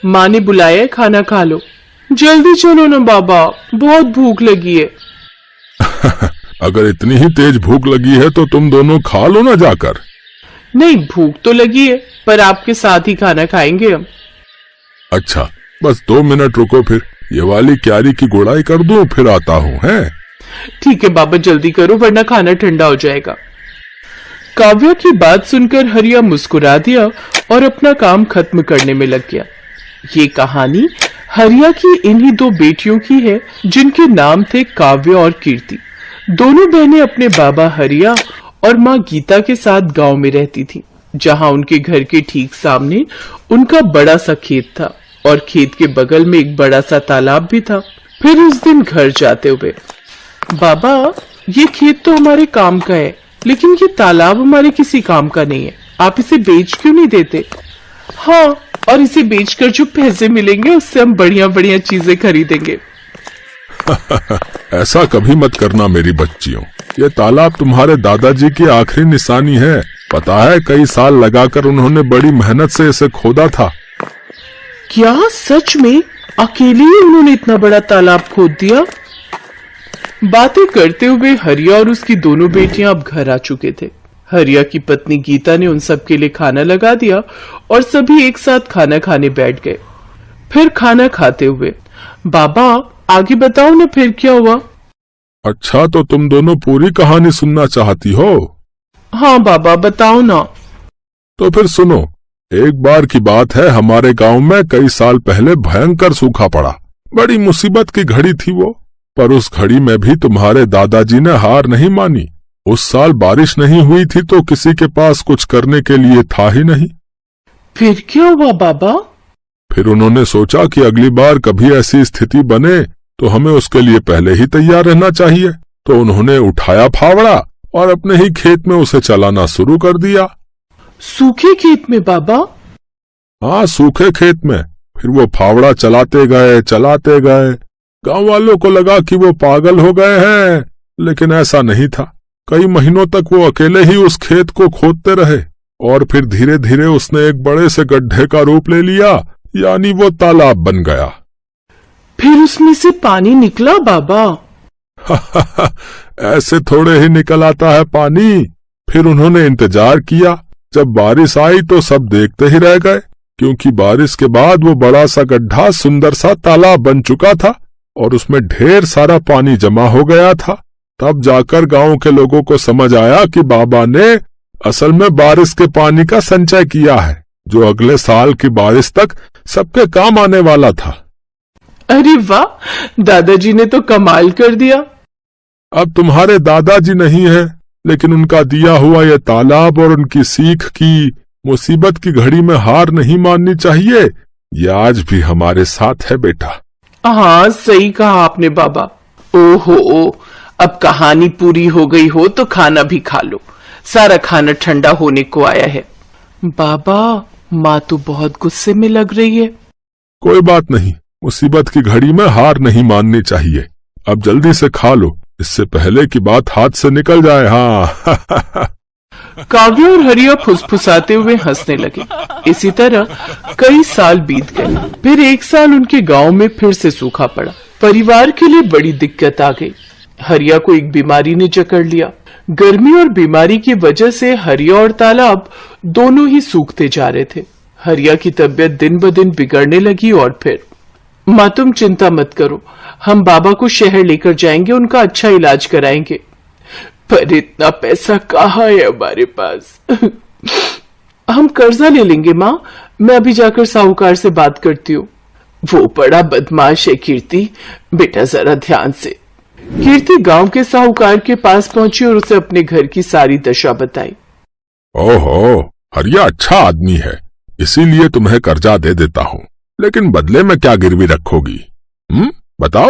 माँ ने बुलाया है, खाना खा लो। जल्दी चलो ना बाबा, बहुत भूख लगी है। अगर इतनी ही तेज भूख लगी है तो तुम दोनों खा लो ना जाकर। नहीं, भूख तो लगी है, पर आपके साथ ही खाना खाएंगे हम। अच्छा, बस 2 मिनट रुको, फिर ये वाली क्यारी की गुड़ाई कर दूं, फिर आता हूँ। हैं? ठीक है बाबा, जल्दी करो वरना खाना ठंडा हो जाएगा। काव्या की बात सुनकर हरिया मुस्कुरा दिया और अपना काम खत्म करने में लग गया। ये कहानी हरिया की इन्हीं 2 बेटियों की है जिनके नाम थे काव्या और कीर्ति। दोनों बहनें अपने बाबा हरिया और माँ गीता के साथ गांव में रहती थी, जहां उनके घर के ठीक सामने उनका बड़ा सा खेत था और खेत के बगल में एक बड़ा सा तालाब भी था। फिर उस दिन घर जाते हुए, बाबा ये खेत तो हमारे काम का है, लेकिन ये तालाब हमारे किसी काम का नहीं है, आप इसे बेच क्यों नहीं देते? हाँ, और इसे बेचकर जो पैसे मिलेंगे उससे हम बढ़िया बढ़िया चीजें खरीदेंगे। ऐसा कभी मत करना मेरी बच्चियों, ये तालाब तुम्हारे दादाजी की आखिरी निशानी है। पता है, कई साल लगाकर उन्होंने बड़ी मेहनत से इसे खोदा था। क्या सच में अकेले ही उन्होंने इतना बड़ा तालाब खोद दिया? बातें करते हुए हरिया और उसकी दोनों बेटियां अब घर आ चुके थे। हरिया की पत्नी गीता ने उन सब के लिए खाना लगा दिया और सभी एक साथ खाना खाने बैठ गए। फिर खाना खाते हुए, बाबा आगे बताओ ना फिर क्या हुआ? अच्छा, तो तुम दोनों पूरी कहानी सुनना चाहती हो? हाँ बाबा, बताओ ना। तो फिर सुनो। एक बार की बात है, हमारे गांव में कई साल पहले भयंकर सूखा पड़ा। बड़ी मुसीबत की घड़ी थी वो, पर उस घड़ी में भी तुम्हारे दादाजी ने हार नहीं मानी। उस साल बारिश नहीं हुई थी तो किसी के पास कुछ करने के लिए था ही नहीं। फिर क्या हुआ बाबा? फिर उन्होंने सोचा कि अगली बार कभी ऐसी स्थिति बने तो हमें उसके लिए पहले ही तैयार रहना चाहिए। तो उन्होंने उठाया फावड़ा और अपने ही खेत में उसे चलाना शुरू कर दिया। सूखे खेत में बाबा? हाँ, सूखे खेत में। फिर वो फावड़ा चलाते गए। गांव वालों को लगा कि वो पागल हो गए हैं, लेकिन ऐसा नहीं था। कई महीनों तक वो अकेले ही उस खेत को खोदते रहे और फिर धीरे धीरे उसने एक बड़े से गड्ढे का रूप ले लिया, यानी वो तालाब बन गया। फिर उसमें से पानी निकला बाबा? ऐसे थोड़े ही निकल आता है पानी। फिर उन्होंने इंतजार किया। जब बारिश आई तो सब देखते ही रह गए, क्योंकि बारिश के बाद वो बड़ा सा गड्ढा सुंदर सा तालाब बन चुका था और उसमें ढेर सारा पानी जमा हो गया था। तब जाकर गांव के लोगों को समझ आया कि बाबा ने असल में बारिश के पानी का संचय किया है, जो अगले साल की बारिश तक सबके काम आने वाला था। अरे वाह, दादाजी ने तो कमाल कर दिया। अब तुम्हारे दादाजी नहीं है, लेकिन उनका दिया हुआ ये तालाब और उनकी सीख की मुसीबत की घड़ी में हार नहीं माननी चाहिए, ये आज भी हमारे साथ है बेटा। हाँ, सही कहा आपने बाबा। ओहो, अब कहानी पूरी हो गई हो तो खाना भी खा लो, सारा खाना ठंडा होने को आया है। बाबा, माँ तो बहुत गुस्से में लग रही है। कोई बात नहीं, मुसीबत की घड़ी में हार नहीं माननी चाहिए। अब जल्दी से खा लो, इससे पहले कि बात हाथ से निकल जाए। हाँ। काव्या और हरिया फुसफुसाते हुए हंसने लगे। इसी तरह कई साल बीत गए। फिर एक साल उनके गांव में फिर से सूखा पड़ा। परिवार के लिए बड़ी दिक्कत आ गई। हरिया को एक बीमारी ने जकड़ लिया। गर्मी और बीमारी की वजह से हरिया और तालाब दोनों ही सूखते जा रहे थे। हरिया की तबीयत दिन ब दिन बिगड़ने लगी और फिर, माँ तुम चिंता मत करो, हम बाबा को शहर लेकर जाएंगे, उनका अच्छा इलाज कराएंगे। पर इतना पैसा कहाँ है हमारे पास? हम कर्जा ले लेंगे माँ, मैं अभी जाकर साहूकार से बात करती हूँ। वो बड़ा बदमाश है कीर्ति, बेटा जरा ध्यान से। कीर्ति गांव के साहूकार के पास पहुंची और उसे अपने घर की सारी दशा बताई। ओहो, हरिया अच्छा आदमी है, इसीलिए तुम्हें कर्जा दे देता हूँ, लेकिन बदले में क्या गिरवी रखोगी? बताओ।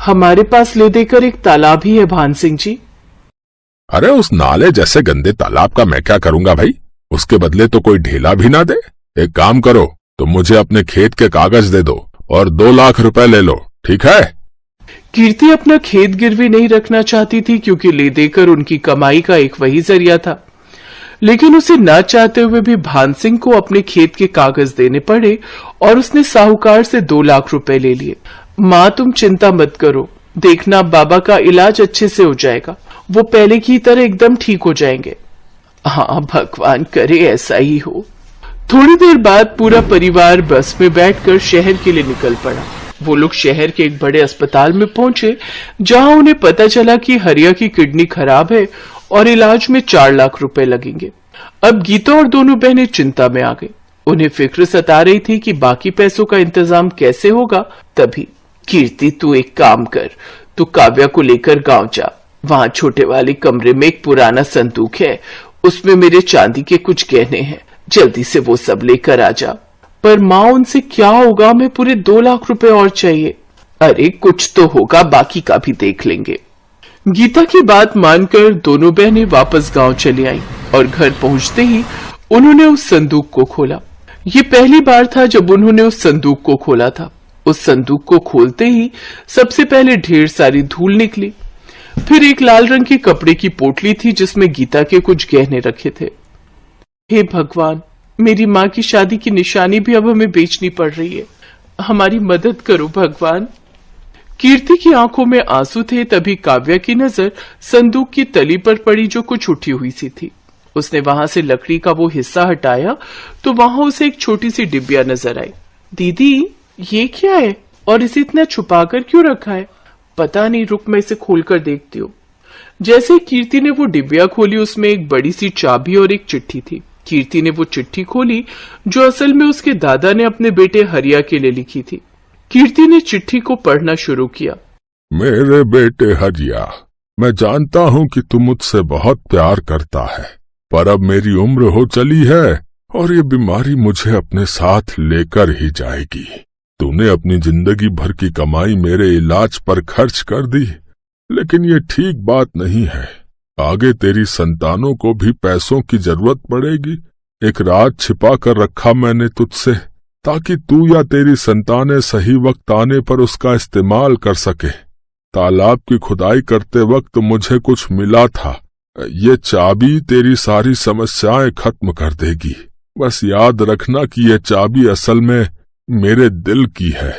हमारे पास ले देकर एक तालाब ही है भान सिंह जी। अरे उस नाले जैसे गंदे तालाब का मैं क्या करूंगा भाई? उसके बदले तो कोई ढेला भी ना दे। एक काम करो, तुम मुझे अपने खेत के कागज दे दो और 2 लाख रुपए ले लो, ठीक है? कीर्ति अपना खेत गिरवी नहीं रखना चाहती थी, क्योंकि ले देकर उनकी कमाई का एक वही जरिया था। लेकिन उसे ना चाहते हुए भी भान सिंह को अपने खेत के कागज देने पड़े और उसने साहूकार से 2 लाख रुपए ले लिए। माँ तुम चिंता मत करो, देखना बाबा का इलाज अच्छे से हो जाएगा, वो पहले की तरह एकदम ठीक हो जाएंगे। हाँ भगवान करे ऐसा ही हो। थोड़ी देर बाद पूरा परिवार बस में बैठकर शहर के लिए निकल पड़ा। वो लोग शहर के एक बड़े अस्पताल में पहुंचे जहां उन्हें पता चला कि हरिया की किडनी खराब है और इलाज में 4 लाख रुपए लगेंगे। अब गीता और दोनों बहनें चिंता में आ गई। उन्हें फिक्र सता रही थी कि बाकी पैसों का इंतजाम कैसे होगा। तभी कीर्ति तू एक काम कर, तू काव्या को लेकर गांव जा। वहां छोटे वाले कमरे में एक पुराना संदूक है, उसमें मेरे चांदी के कुछ गहने हैं, जल्दी से वो सब लेकर आ जा। पर माँ उनसे क्या होगा, हमें पूरे 2 लाख रुपए और चाहिए। अरे कुछ तो होगा, बाकी का भी देख लेंगे। गीता की बात मानकर दोनों बहनें वापस गांव चली आईं और घर पहुंचते ही उन्होंने उस संदूक को खोला। ये पहली बार था जब उन्होंने उस संदूक को खोला था। उस संदूक को खोलते ही सबसे पहले ढेर सारी धूल निकली। फिर एक लाल रंग के कपड़े की पोटली थी जिसमें गीता के कुछ गहने रखे थे। हे भगवान, मेरी माँ की शादी की निशानी भी अब हमें बेचनी पड़ रही है, हमारी मदद करो भगवान। कीर्ति की आंखों में आंसू थे। तभी काव्या की नजर संदूक की तली पर पड़ी जो कुछ उठी हुई सी थी। उसने वहां से लकड़ी का वो हिस्सा हटाया तो वहां उसे एक छोटी सी डिबिया नजर आई। दीदी ये क्या है और इसे इतना छुपाकर क्यों रखा है? पता नहीं, रुक मैं इसे खोलकर देखती हूँ। जैसे कीर्ति ने वो डिबिया खोली उसमें एक बड़ी सी चाबी और एक चिट्ठी थी। कीर्ति ने वो चिट्ठी खोली जो असल में उसके दादा ने अपने बेटे हरिया के लिए लिखी थी। कीर्ति ने चिट्ठी को पढ़ना शुरू किया। मेरे बेटे हरिया, मैं जानता हूँ कि तू मुझसे बहुत प्यार करता है, पर अब मेरी उम्र हो चली है और ये बीमारी मुझे अपने साथ लेकर ही जाएगी। तूने अपनी जिंदगी भर की कमाई मेरे इलाज पर खर्च कर दी, लेकिन ये ठीक बात नहीं है। आगे तेरी संतानों को भी पैसों की जरूरत पड़ेगी। एक राज छिपा कर रखा मैंने तुझसे, ताकि तू या तेरी संतानें सही वक्त आने पर उसका इस्तेमाल कर सके। तालाब की खुदाई करते वक्त मुझे कुछ मिला था, ये चाबी तेरी सारी समस्याएं खत्म कर देगी। बस याद रखना कि ये चाबी असल में मेरे दिल की है।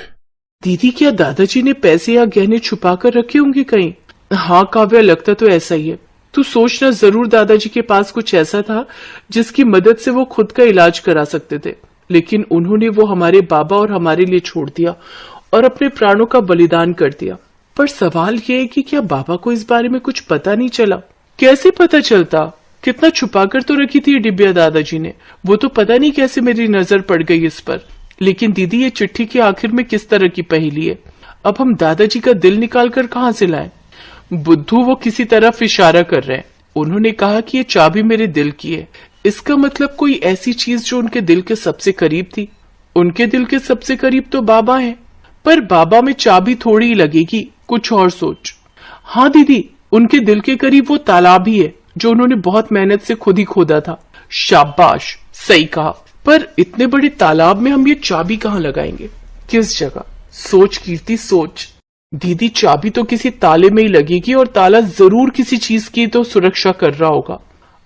दीदी क्या दादाजी ने पैसे या गहने छुपा कर रखे होंगे कहीं? हाँ काव्या, लगता तो ऐसा ही है। तू सोचना, जरूर दादाजी के पास कुछ ऐसा था जिसकी मदद से वो खुद का इलाज करा सकते थे, लेकिन उन्होंने वो हमारे बाबा और हमारे लिए छोड़ दिया और अपने प्राणों का बलिदान कर दिया। पर सवाल ये है कि क्या बाबा को इस बारे में कुछ पता नहीं चला? कैसे पता चलता? कितना छुपाकर तो रखी थी ये डिबिया दादाजी ने, वो तो पता नहीं कैसे मेरी नजर पड़ गई इस पर। लेकिन दीदी ये चिट्ठी के आखिर में किस तरह की पहेली है? अब हम दादाजी का दिल निकाल कर कहाँ से लाएं? बुद्धू वो किसी तरफ इशारा कर रहे हैं। उन्होंने कहा कि ये चाबी मेरे दिल की है। इसका मतलब कोई ऐसी चीज जो उनके दिल के सबसे करीब थी। उनके दिल के सबसे करीब तो बाबा हैं, पर बाबा में चाबी थोड़ी ही लगेगी, कुछ और सोच। हाँ दीदी, उनके दिल के करीब वो तालाब ही है जो उन्होंने बहुत मेहनत से खुद ही खोदा था। शाबाश, सही कहा। पर इतने बड़े तालाब में हम ये चाबी कहाँ लगाएंगे? किस जगह? सोच कीर्ति, सोच। दीदी चाबी तो किसी ताले में ही लगेगी और ताला जरूर किसी चीज की तो सुरक्षा कर रहा होगा।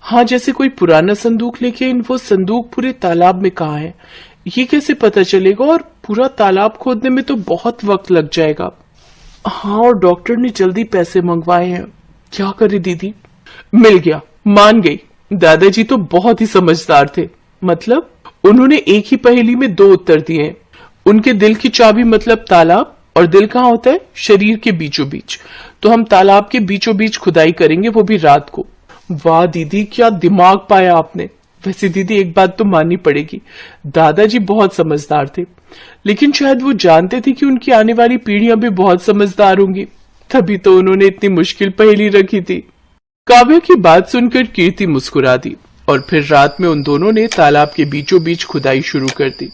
हाँ, जैसे कोई पुराना संदूक, लेकिन वो संदूक पूरे तालाब में कहाँ है ये कैसे पता चलेगा? और पूरा तालाब खोदने में तो बहुत वक्त लग जाएगा। हाँ, और डॉक्टर ने जल्दी पैसे मंगवाए हैं। क्या करे दीदी? मिल गया, मान गई। दादाजी तो बहुत ही समझदार थे। मतलब उन्होंने एक ही पहेली में 2 उत्तर दिए। उनके दिल की चाबी मतलब तालाब, और दिल कहाँ होता है? शरीर के बीचों बीच। तो हम तालाब के बीचों बीच खुदाई करेंगे, वो भी रात को। वाह दीदी, क्या दिमाग पाया आपने। वैसे दीदी एक बात तो माननी पड़ेगी, दादाजी बहुत समझदार थे, लेकिन शायद वो जानते थे कि उनकी आने वाली पीढ़ियां भी बहुत समझदार होंगी, तभी तो उन्होंने इतनी मुश्किल पहेली रखी थी। काव्या की बात सुनकर कीर्ति मुस्कुरा दी और फिर रात में उन दोनों ने तालाब के बीचों बीच खुदाई शुरू कर दी।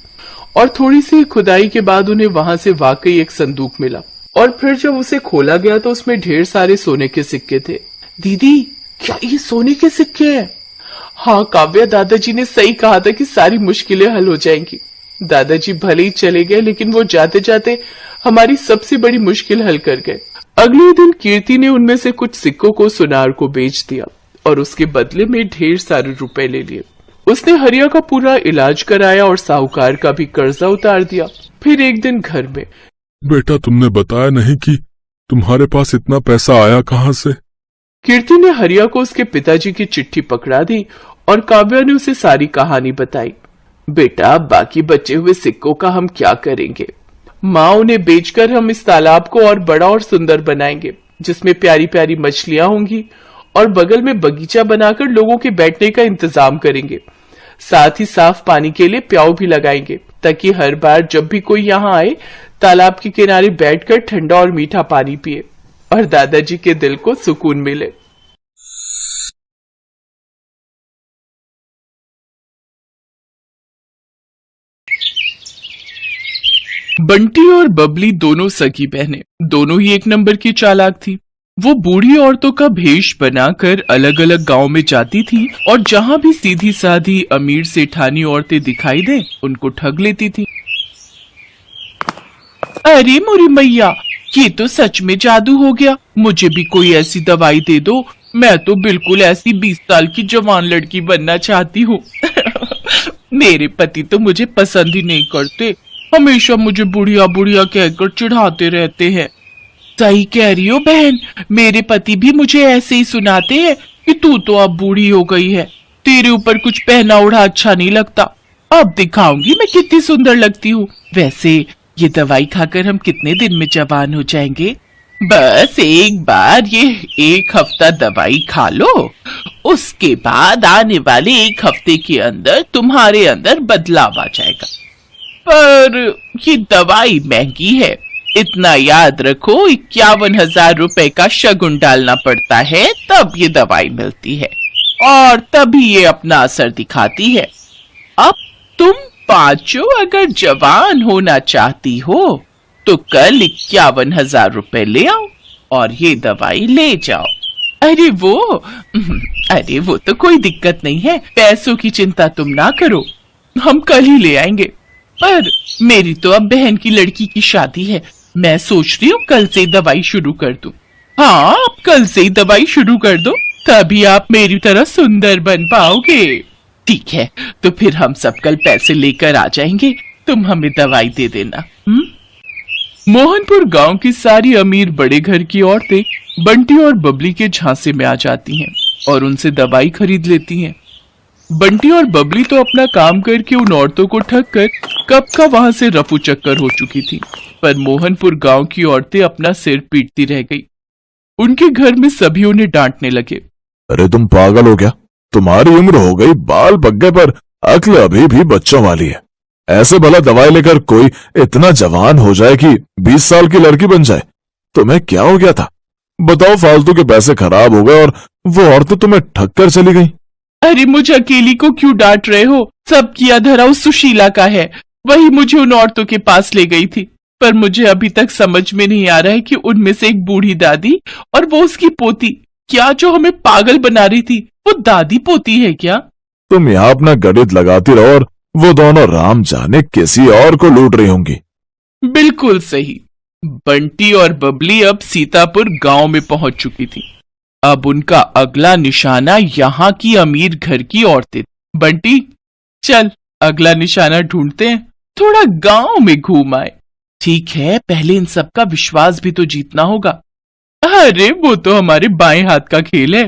और थोड़ी सी खुदाई के बाद उन्हें वहां से वाकई एक संदूक मिला, और फिर जब उसे खोला गया तो उसमें ढेर सारे सोने के सिक्के थे। दीदी क्या ये सोने के सिक्के हैं? हाँ काव्या, दादाजी ने सही कहा था कि सारी मुश्किलें हल हो जाएंगी। दादाजी भले ही चले गए, लेकिन वो जाते जाते हमारी सबसे बड़ी मुश्किल हल कर गए। अगले दिन कीर्ति ने उनमें से कुछ सिक्कों को सुनार को बेच दिया और उसके बदले में ढेर सारे रुपए ले लिए। उसने हरिया का पूरा इलाज कराया और साहूकार का भी कर्जा उतार दिया। फिर एक दिन घर में, बेटा तुमने बताया नहीं कि तुम्हारे पास इतना पैसा आया कहाँ से? कीर्ति ने हरिया को उसके पिताजी की चिट्ठी पकड़ा दी और काव्या ने उसे सारी कहानी बताई। बेटा, बाकी बचे हुए सिक्कों का हम क्या करेंगे? माँ, उन्हें बेचकर हम इस तालाब को और बड़ा और सुंदर बनाएंगे, जिसमें प्यारी प्यारी मछलियां होंगी, और बगल में बगीचा बनाकर लोगों के बैठने का इंतजाम करेंगे। साथ ही साफ पानी के लिए प्याऊ भी लगाएंगे, ताकि हर बार जब भी कोई यहाँ आए तालाब के किनारे बैठकर ठंडा और मीठा पानी पिए और दादाजी के दिल को सुकून मिले। बंटी और बबली दोनों सगी बहनें, दोनों ही एक नंबर की चालाक थी। वो बूढ़ी औरतों का भेष बनाकर अलग अलग गांव में जाती थी और जहां भी सीधी साधी अमीर सेठानी औरतें दिखाई दे उनको ठग लेती थी। अरे मोरी मैया, ये तो सच में जादू हो गया। मुझे भी कोई ऐसी दवाई दे दो। मैं तो बिल्कुल ऐसी 20 साल की जवान लड़की बनना चाहती हूँ। मेरे पति तो मुझे पसंद ही नहीं करते, हमेशा मुझे बुढ़िया बुढ़िया कहकर चिढ़ाते रहते हैं। सही कह रही हो बहन, मेरे पति भी मुझे ऐसे ही सुनाते हैं कि तू तो अब बूढ़ी हो गई है, तेरे ऊपर कुछ पहना ओढ़ा अच्छा नहीं लगता। अब दिखाऊंगी मैं कितनी सुंदर लगती हूँ। वैसे ये दवाई खाकर हम कितने दिन में जवान हो जाएंगे? बस एक बार ये 1 हफ्ता दवाई खा लो, उसके बाद आने वाले 1 हफ्ते के अंदर तुम्हारे अंदर बदलाव आ जाएगा। पर ये दवाई महंगी है, इतना याद रखो, 51,000 रुपए का शगुन डालना पड़ता है, तब ये दवाई मिलती है और तभी ये अपना असर दिखाती है। अब तुम पांचों अगर जवान होना चाहती हो तो कल 51,000 रुपए ले आओ और ये दवाई ले जाओ। अरे वो तो कोई दिक्कत नहीं है, पैसों की चिंता तुम ना करो, हम कल ही ले आएंगे। पर मेरी तो अब बहन की लड़की की शादी है, मैं सोच रही हूँ कल से दवाई शुरू कर दूं। हाँ, आप कल से ही दवाई शुरू कर दो, तभी आप मेरी तरह सुंदर बन पाओगे। ठीक है, तो फिर हम सब कल पैसे लेकर आ जाएंगे, तुम हमें दवाई दे देना। मोहनपुर गांव की सारी अमीर बड़े घर की औरतें बंटी और बबली के झांसे में आ जाती हैं और उनसे दवाई खरीद लेती हैं। बंटी और बबली तो अपना काम करके उन औरतों को ठग कर कब का वहां से रफू चक्कर हो चुकी थी, पर मोहनपुर गांव की औरतें अपना सिर पीटती रह गई। उनके घर में सभी उन्हें डांटने लगे। अरे तुम पागल हो क्या? तुम्हारी उम्र हो गई, बाल पक गए, पर अक्ल अभी भी बच्चों वाली है। ऐसे भला दवाई लेकर कोई इतना जवान हो जाए कि 20 साल की लड़की बन जाए? तुम्हें क्या हो गया था? बताओ, फालतू के पैसे खराब हो गए और वो औरतें तुम्हें ठग कर चली गई। अरे मुझे अकेली को क्यों डांट रहे हो? सब किया धरा उस सुशीला का है, वही मुझे उन औरतों के पास ले गई थी। पर मुझे अभी तक समझ में नहीं आ रहा है कि उनमें से एक बूढ़ी दादी और वो उसकी पोती, क्या जो हमें पागल बना रही थी, वो दादी पोती है क्या? तुम यहाँ अपना गणित लगाती रहो और वो दोनों राम जाने किसी और को लूट रही होंगी। बिल्कुल सही। बंटी और बबली अब सीतापुर गांव में पहुंच चुकी थी। अब उनका अगला निशाना यहाँ की अमीर घर की औरतें। बंटी, चल अगला निशाना ढूंढते हैं, थोड़ा गांव में घूम आए। ठीक है, पहले इन सब का विश्वास भी तो जीतना होगा। अरे वो तो हमारे बाएं हाथ का खेल है।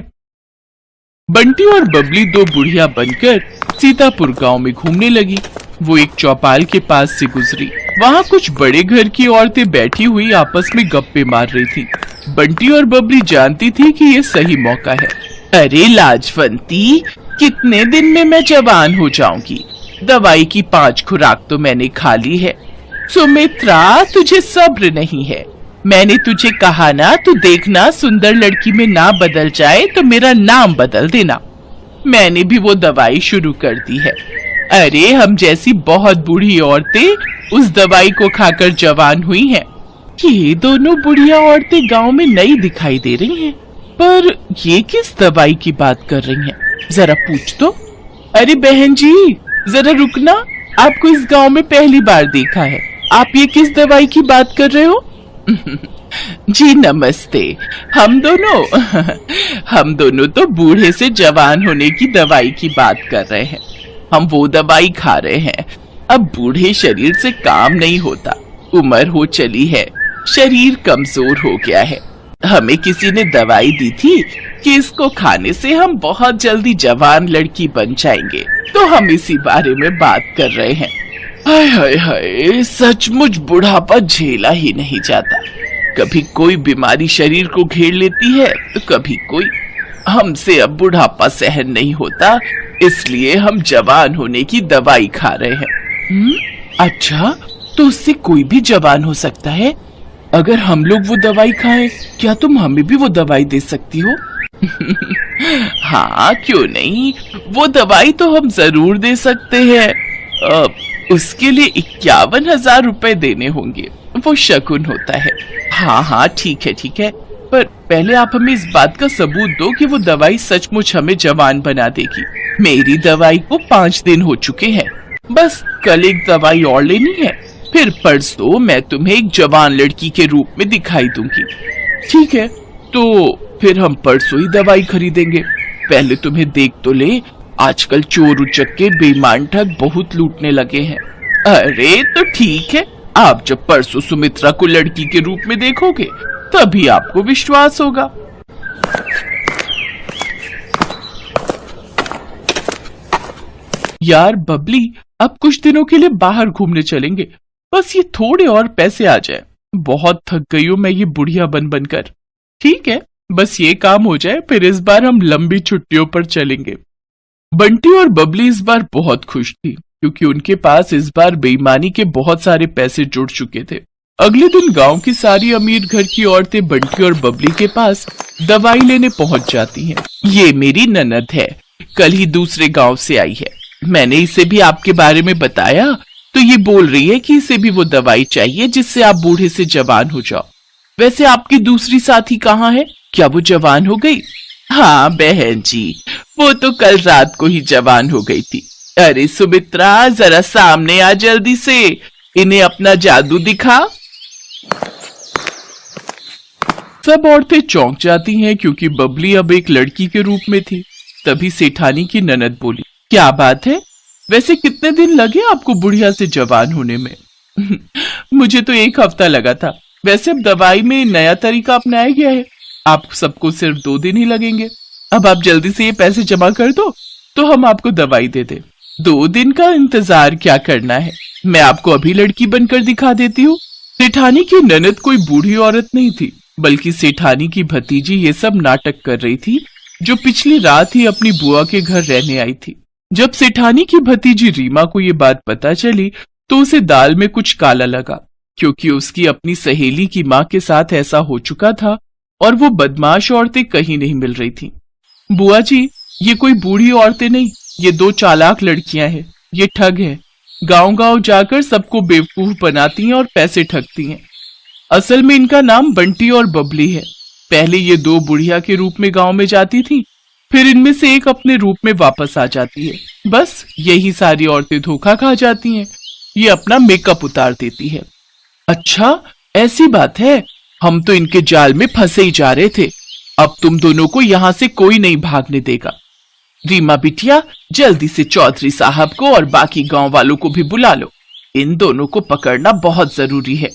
बंटी और बबली दो बुढ़िया बनकर सीतापुर गांव में घूमने लगी। वो एक चौपाल के पास से गुजरी, वहाँ कुछ बड़े घर की औरतें बैठी हुई आपस में गप्पे मार रही थी। बंटी और बबली जानती थी कि ये सही मौका है। अरे लाजवंती, कितने दिन में मैं जवान हो जाऊंगी? दवाई की 5 खुराक तो मैंने खा ली है। सुमित्रा, तुझे सब्र नहीं है। मैंने तुझे कहा ना, तू देखना सुंदर लड़की में ना बदल जाए तो मेरा नाम बदल देना। मैंने भी वो दवाई शुरू कर दी है। अरे हम जैसी बहुत बूढ़ी औरतें उस दवाई को खाकर जवान हुई हैं। ये दोनों बुढ़िया औरतें गांव में नई दिखाई दे रही हैं, पर ये किस दवाई की बात कर रही हैं? जरा पूछ तो। अरे बहन जी, जरा रुकना, आपको इस गांव में पहली बार देखा है। आप ये किस दवाई की बात कर रहे हो? जी नमस्ते। हम दोनों तो बूढ़े से जवान होने की दवाई की बात कर रहे हैं। हम वो दवाई खा रहे हैं। अब बूढ़े शरीर से काम नहीं होता, उम्र हो चली है, शरीर कमजोर हो गया है। हमें किसी ने दवाई दी थी कि इसको खाने से हम बहुत जल्दी जवान लड़की बन जाएंगे, तो हम इसी बारे में बात कर रहे हैं। हाय हाय हाय, सचमुच बुढ़ापा झेला ही नहीं जाता। कभी कोई बीमारी शरीर को घेर लेती है तो कभी कोई। हमसे अब बुढ़ापा सहन नहीं होता, इसलिए हम जवान होने की दवाई खा रहे हैं। अच्छा, तो उससे कोई भी जवान हो सकता है? अगर हम लोग वो दवाई खाएं, क्या तुम हमें भी वो दवाई दे सकती हो? हाँ, क्यों नहीं, वो दवाई तो हम जरूर दे सकते हैं। उसके लिए 51,000 रुपए देने होंगे, वो शगुन होता है। हाँ, ठीक है, पर पहले आप हमें इस बात का सबूत दो कि वो दवाई सचमुच हमें जवान बना देगी। मेरी दवाई को 5 दिन हो चुके हैं, बस कल एक दवाई और लेनी है, फिर परसों मैं तुम्हें एक जवान लड़की के रूप में दिखाई दूंगी। ठीक है, तो फिर हम परसों ही दवाई खरीदेंगे। पहले तुम्हें देख तो ले, आजकल चोर उचक्के बेईमान ठग बहुत लूटने लगे हैं। अरे तो ठीक है, आप जब परसों सुमित्रा को लड़की के रूप में देखोगे तभी आपको विश्वास होगा। यार बबली, अब कुछ दिनों के लिए बाहर घूमने चलेंगे, बस ये थोड़े और पैसे आ जाए। बहुत थक गई हूं मैं ये बुढ़िया बन बनकर। ठीक है, बस ये काम हो जाए, फिर इस बार हम लंबी छुट्टियों पर चलेंगे। बंटी और बबली इस बार बहुत खुश थी, क्योंकि उनके पास इस बार बेईमानी के बहुत सारे पैसे जुड़ चुके थे। अगले दिन गांव की सारी अमीर घर की औरतें बंटी और बबली के पास दवाई लेने पहुंच जाती हैं। ये मेरी ननद है, कल ही दूसरे गांव से आई है। मैंने इसे भी आपके बारे में बताया, तो ये बोल रही है कि इसे भी वो दवाई चाहिए जिससे आप बूढ़े से जवान हो जाओ। वैसे आपकी दूसरी साथी कहाँ है? क्या वो जवान हो गई? हाँ बहन जी, वो तो कल रात को ही जवान हो गई थी। अरे सुमित्रा, जरा सामने आ जल्दी से, इन्हें अपना जादू दिखा। सब औरतें चौंक जाती हैं, क्योंकि बबली अब एक लड़की के रूप में थी। तभी सेठानी की ननद बोली, क्या बात है, वैसे कितने दिन लगे आपको बुढ़िया से जवान होने में? मुझे तो 1 हफ्ता लगा था। वैसे अब दवाई में नया तरीका अपनाया गया है, आप सबको सिर्फ 2 दिन ही लगेंगे। अब आप जल्दी से ये पैसे जमा कर दो, तो हम आपको दवाई दे दे। 2 दिन का इंतजार क्या करना है, मैं आपको अभी लड़की बनकर दिखा देती हूँ। सेठानी की ननद कोई बूढ़ी औरत नहीं थी, बल्कि सेठानी की भतीजी ये सब नाटक कर रही थी, जो पिछली रात ही अपनी बुआ के घर रहने आई थी। जब सेठानी की भतीजी रीमा को ये बात पता चली, तो उसे दाल में कुछ काला लगा, क्योंकि उसकी अपनी सहेली की माँ के साथ ऐसा हो चुका था और वो बदमाश औरतें कहीं नहीं मिल रही थी। बुआ जी, ये कोई बूढ़ी औरतें नहीं, ये 2 चालाक लड़कियां हैं। ये ठग है, गांव गांव जाकर सबको बेवकूफ बनाती हैं और पैसे ठगती हैं। असल में इनका नाम बंटी और बबली है। पहले ये 2 बुढ़िया के रूप में गांव में जाती थी, फिर इनमें से एक अपने रूप में वापस आ जाती है। बस यही सारी औरतें धोखा खा जाती हैं, ये अपना मेकअप उतार देती है। अच्छा, ऐसी बात है, हम तो इनके जाल में फंसे ही जा रहे थे। अब तुम दोनों को यहाँ से कोई नहीं भागने देगा। रीमा बिटिया, जल्दी से चौधरी साहब को और बाकी गांव वालों को भी बुला लो, इन दोनों को पकड़ना बहुत जरूरी है।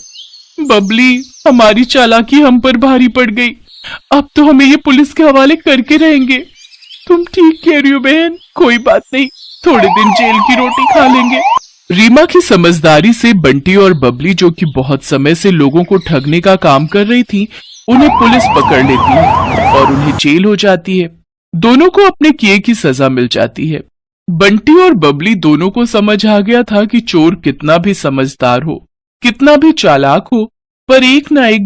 बबली, हमारी चालाकी हम पर भारी पड़ गई, अब तो हमें ये पुलिस के हवाले करके रहेंगे। तुम ठीक कह रही हो बहन, कोई बात नहीं, थोड़े दिन जेल की रोटी खा लेंगे। रीमा की समझदारी से बंटी और बबली, जो कि बहुत समय से लोगों को ठगने का काम कर रही थी, उन्हें पुलिस पकड़ लेती है और उन्हें जेल हो जाती है। दोनों को अपने किए की सजा मिल जाती है। बंटी और बबली दोनों को समझ आ गया था कि चोर कितना भी समझदार हो, कितना भी चालाक हो, पर एक ना एक दिन